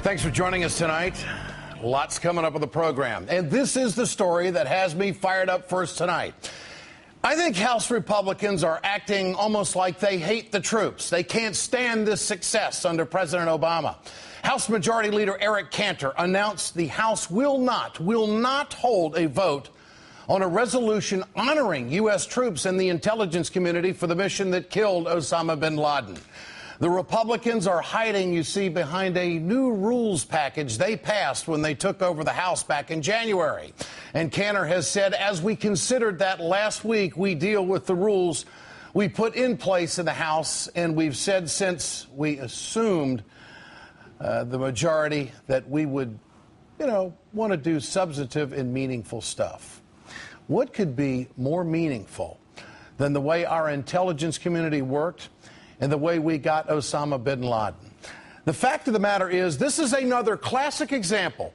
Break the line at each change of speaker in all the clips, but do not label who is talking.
Thanks for joining us tonight. Lots coming up on the program. And this is the story that has me fired up first tonight. I think House Republicans are acting almost like they hate the troops. They can't stand this success under President Obama. House Majority Leader Eric Cantor announced the House will not hold a vote on a resolution honoring U.S. troops in the intelligence community for the mission that killed Osama bin Laden. The Republicans are hiding, you see, behind a new rules package they passed when they took over the House back in January. And Cantor has said, as we considered that last week, we deal with the rules we put in place in the House, and we've said since we assumed the majority that we would, want to do substantive and meaningful stuff. What could be more meaningful than the way our intelligence community worked and the way we got Osama bin Laden? The fact of the matter is, this is another classic example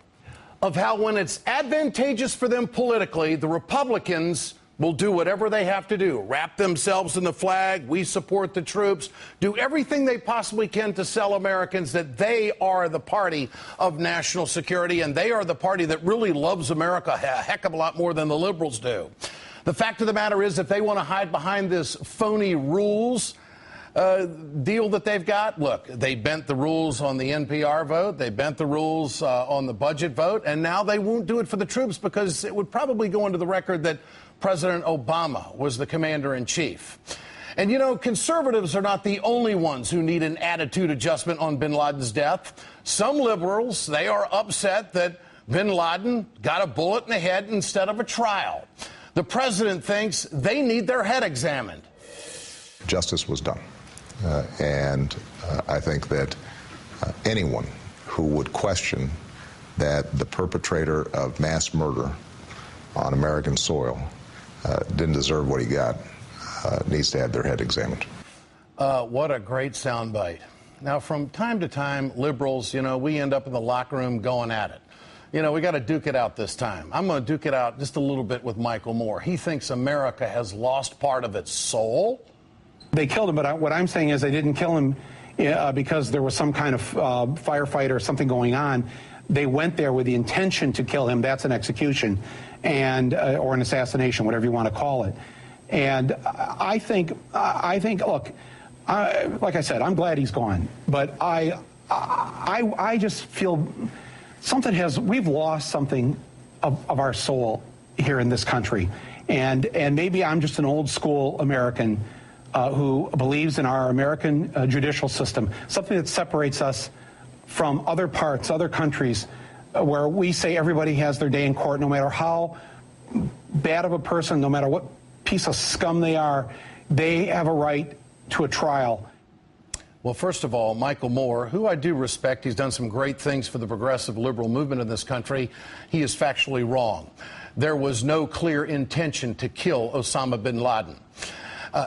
of how when it's advantageous for them politically, the Republicans will do whatever they have to do. Wrap themselves in the flag, we support the troops, do everything they possibly can to sell Americans that they are the party of national security, and they are the party that really loves America a heck of a lot more than the liberals do. The fact of the matter is, if they want to hide behind this phony rules deal that they've got, look, they bent the rules on the NPR vote, they bent the rules on the budget vote, and now they won't do it for the troops because it would probably go into the record that President Obama was the commander-in-chief. And, conservatives are not the only ones who need an attitude adjustment on bin Laden's death. Some liberals, they are upset that bin Laden got a bullet in the head instead of a trial. The president thinks they need their head examined.
Justice was done. And I think that anyone who would question that the perpetrator of mass murder on American soil didn't deserve what he got needs to have their head examined.
What a great soundbite. Now, from time to time, liberals, we end up in the locker room going at it. We got to duke it out this time. I'm going to duke it out just a little bit with Michael Moore. He thinks America has lost part of its soul.
They killed him, but what I'm saying is they didn't kill him because there was some kind of firefight or something going on. They went there with the intention to kill him. That's an execution, and or an assassination, whatever you want to call it. And I think, look, like I said, I'm glad he's gone, but I just feel we've lost something of our soul here in this country, and maybe I'm just an old school American who believes in our American judicial system, something that separates us from other parts, other countries, where we say everybody has their day in court, no matter how bad of a person, no matter what piece of scum they are, they have a right to a trial.
Well, first of all, Michael Moore, who I do respect, he's done some great things for the progressive liberal movement in this country. He is factually wrong. There was no clear intention to kill Osama bin Laden.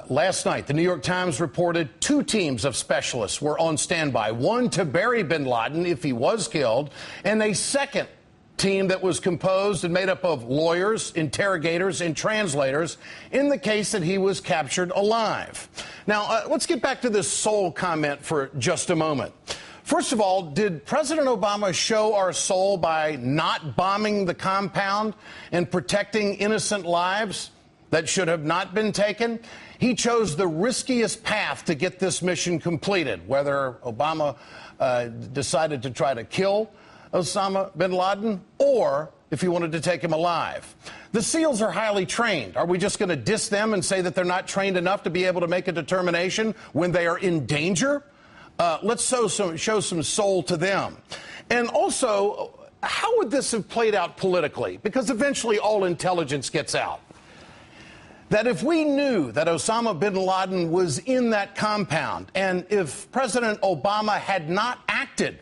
Last night, the New York Times reported 2 teams of specialists were on standby, one to bury bin Laden if he was killed, and a second team that was composed and made up of lawyers, interrogators, and translators in the case that he was captured alive. Now, let's get back to this soul comment for just a moment. First of all, did President Obama show our soul by not bombing the compound and protecting innocent lives that should have not been taken? He chose the riskiest path to get this mission completed, whether Obama decided to try to kill Osama bin Laden or if he wanted to take him alive. The SEALs are highly trained. Are we just going to diss them and say that they're not trained enough to be able to make a determination when they are in danger? Let's show some soul to them. And also, how would this have played out politically? Because eventually all intelligence gets out. That if we knew that Osama bin Laden was in that compound, and if President Obama had not acted,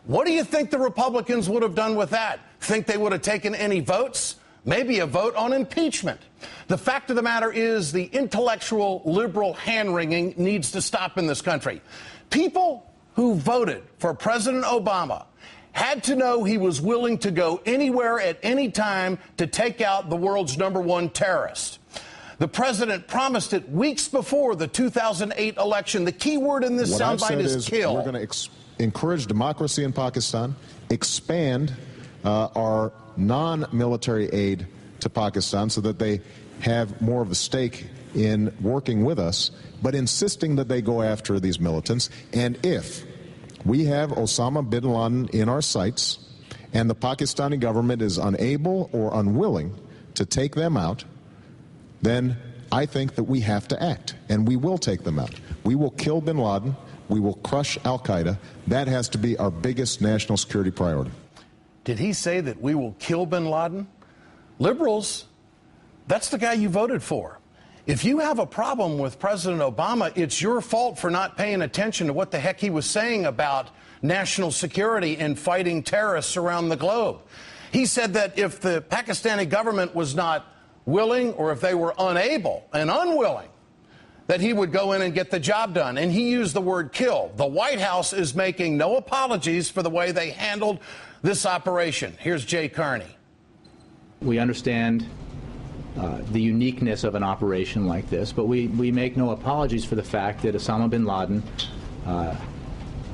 what do you think the Republicans would have done with that? Think they would have taken any votes? Maybe a vote on impeachment. The fact of the matter is the intellectual liberal hand-wringing needs to stop in this country. People who voted for President Obama had to know he was willing to go anywhere at any time to take out the world's #1 terrorist. The president promised it weeks before the 2008 election. The key word in this soundbite is kill.
We're going to encourage democracy in Pakistan, expand our non-military aid to Pakistan so that they have more of a stake in working with us, but insisting that they go after these militants. And if we have Osama bin Laden in our sights and the Pakistani government is unable or unwilling to take them out, then I think that we have to act, and we will take them out. We will kill bin Laden. We will crush al-Qaeda. That has to be our biggest national security priority.
Did he say that we will kill bin Laden? Liberals, that's the guy you voted for. If you have a problem with President Obama, it's your fault for not paying attention to what the heck he was saying about national security and fighting terrorists around the globe. He said that if the Pakistani government was not willing, or if they were unable and unwilling, that he would go in and get the job done. And he used the word kill. The White House is making no apologies for the way they handled this operation. Here's Jay Carney.
We understand the uniqueness of an operation like this, but we make no apologies for the fact that Osama bin Laden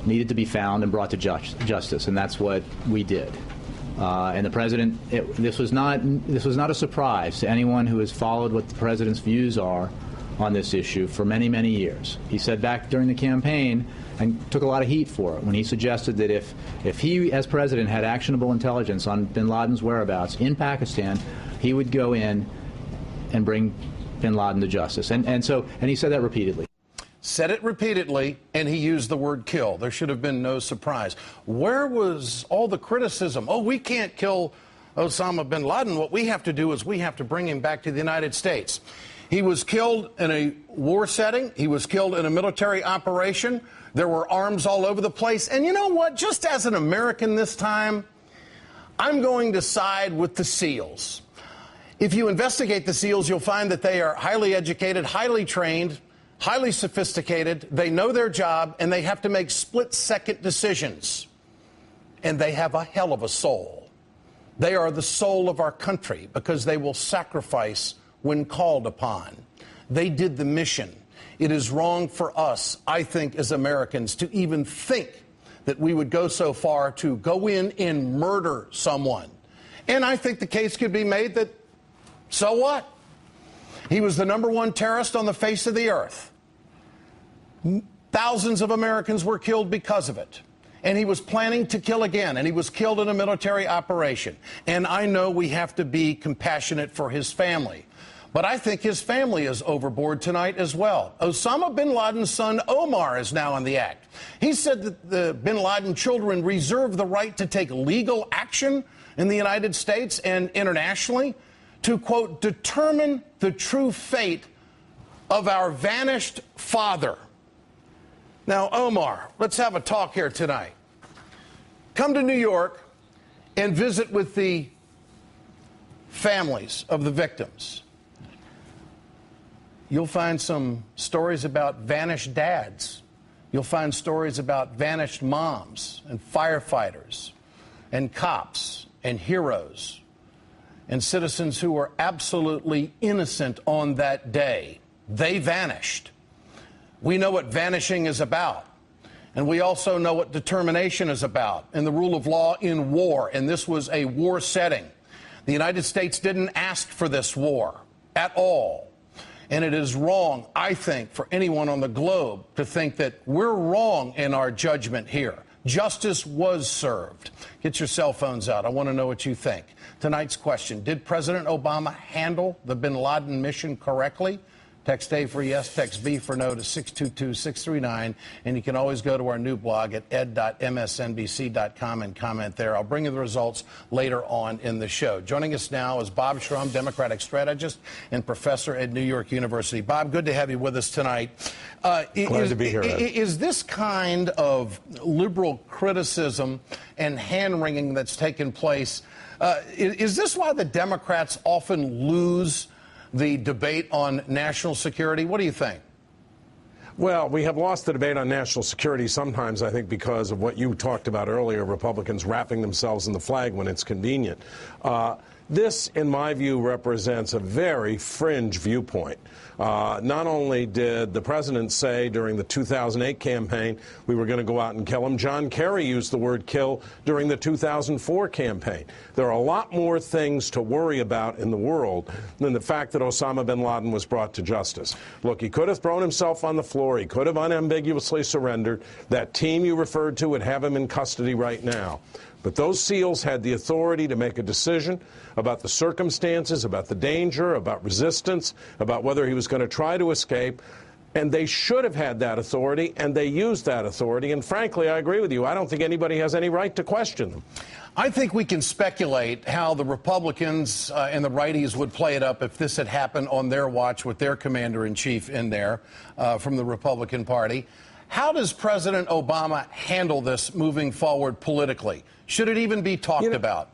needed to be found and brought to justice, and that's what we did. And the president, this was not a surprise to anyone who has followed what the president's views are on this issue for many, many years. He said back during the campaign, and took a lot of heat for it, when he suggested that if he, as president, had actionable intelligence on bin Laden's whereabouts in Pakistan, he would go in and bring bin Laden to justice. And he said that repeatedly.
Said it repeatedly, and he used the word kill. There should have been no surprise. Where was all the criticism? Oh, we can't kill Osama bin Laden. What we have to do is we have to bring him back to the United States. He was killed in a war setting. He was killed in a military operation. There were arms all over the place. And you know what? Just as an American this time, I'm going to side with the SEALs. If you investigate the SEALs, you'll find that they are highly educated, highly trained, highly sophisticated. They know their job, and they have to make split-second decisions. And they have a hell of a soul. They are the soul of our country because they will sacrifice when called upon. They did the mission. It is wrong for us, I think, as Americans, to even think that we would go so far to go in and murder someone. And I think the case could be made that, so what? He was the #1 terrorist on the face of the earth. Thousands of Americans were killed because of it. And he was planning to kill again, and he was killed in a military operation. And I know we have to be compassionate for his family. But I think his family is overboard tonight as well. Osama bin Laden's son, Omar, is now in the act. He said that the bin Laden children reserve the right to take legal action in the United States and internationally to, quote, determine the true fate of our vanished father. Now, Omar, let's have a talk here tonight. Come to New York and visit with the families of the victims. You'll find some stories about vanished dads. You'll find stories about vanished moms and firefighters and cops and heroes and citizens who were absolutely innocent on that day. They vanished. We know what vanishing is about. And we also know what determination is about and the rule of law in war. And this was a war setting. The United States didn't ask for this war at all. And it is wrong, I think, for anyone on the globe to think that we're wrong in our judgment here. Justice was served. Get your cell phones out. I want to know what you think. Tonight's question, did President Obama handle the bin Laden mission correctly? Text A for yes, text B for no to 622-639. And you can always go to our new blog at ed.msnbc.com and comment there. I'll bring you the results later on in the show. Joining us now is Bob Shrum, Democratic strategist and professor at New York University. Bob, good to have you with us tonight.
Glad to be here, Ed.
Is this kind of liberal criticism and hand-wringing that's taken place, is this why the Democrats often lose the debate on national security? What do you think?
Well, we have lost the debate on national security sometimes, I think, because of what you talked about earlier, Republicans wrapping themselves in the flag when it's convenient. This, in my view, represents a very fringe viewpoint. Not only did the president say during the 2008 campaign we were going to go out and kill him, John Kerry used the word kill during the 2004 campaign. There are a lot more things to worry about in the world than the fact that Osama bin Laden was brought to justice. Look, he could have thrown himself on the floor. He could have unambiguously surrendered. That team you referred to would have him in custody right now. But those SEALs had the authority to make a decision about the circumstances, about the danger, about resistance, about whether he was going to try to escape. And they should have had that authority, and they used that authority. And frankly, I agree with you. I don't think anybody has any right to question them.
I think we can speculate how the Republicans and the righties would play it up if this had happened on their watch with their commander-in-chief in there from the Republican Party. How does President Obama handle this moving forward politically? Should it even be talked about?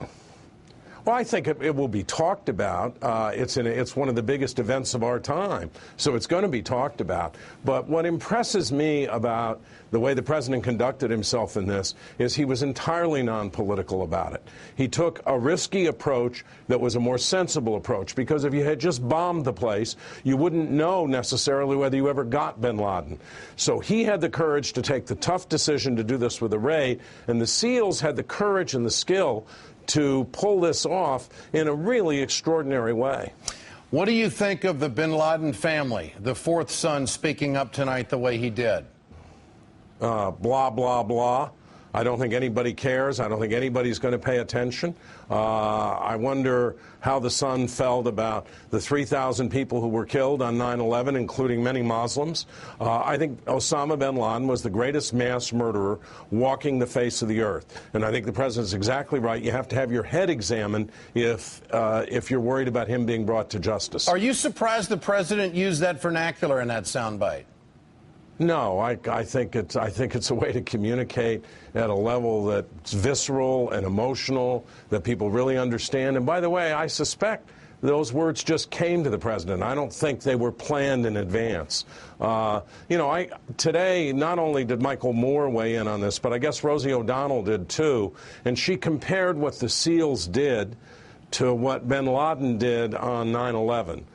Well, I think it will be talked about. It's one of the biggest events of our time, so it's going to be talked about. But what impresses me about the way the president conducted himself in this is he was entirely non-political about it. He took a risky approach that was a more sensible approach, because if you had just bombed the place, you wouldn't know necessarily whether you ever got bin Laden. So he had the courage to take the tough decision to do this with a raid, and the SEALs had the courage and the skill to pull this off in a really extraordinary way.
What do you think of the bin Laden family, the fourth son speaking up tonight the way he did?
Blah, blah, blah. I don't think anybody cares. I don't think anybody's going to pay attention. I wonder how the son felt about the 3,000 people who were killed on 9/11, including many Muslims. I think Osama bin Laden was the greatest mass murderer walking the face of the earth. And I think the president's exactly right. You have to have your head examined if you're worried about him being brought to justice.
Are you surprised the president used that vernacular in that soundbite?
No, I think it's a way to communicate at a level that's visceral and emotional, that people really understand. And by the way, I suspect those words just came to the president. I don't think they were planned in advance. Today, not only did Michael Moore weigh in on this, but I guess Rosie O'Donnell did too, and she compared what the SEALs did to what bin Laden did on 9/11.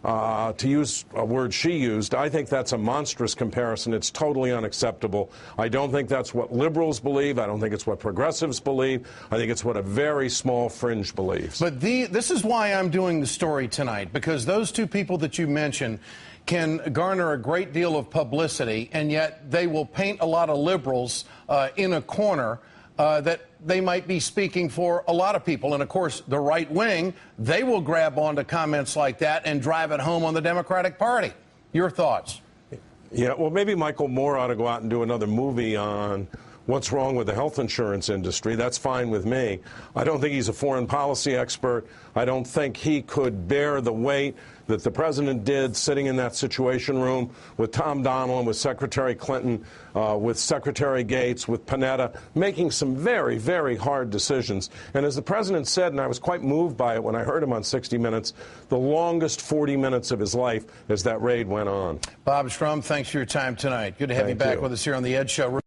To use a word she used, I think that's a monstrous comparison. It's totally unacceptable. I don't think that's what liberals believe. I don't think it's what progressives believe. I think it's what a very small fringe believes.
But this is why I'm doing the story tonight, because those two people that you mentioned can garner a great deal of publicity, and yet they will paint a lot of liberals in a corner that they might be speaking for a lot of people. And, of course, the right wing, they will grab onto comments like that and drive it home on the Democratic Party. Your thoughts?
Yeah, well, maybe Michael Moore ought to go out and do another movie on what's wrong with the health insurance industry. That's fine with me. I don't think he's a foreign policy expert. I don't think he could bear the weight that the president did sitting in that Situation Room with Tom Donilon, with Secretary Clinton, with Secretary Gates, with Panetta, making some very, very hard decisions. And as the president said, and I was quite moved by it when I heard him on 60 Minutes, the longest 40 minutes of his life as that raid went on.
Bob Shrum, thanks for your time tonight. Good to have you back with us here on The Ed Show.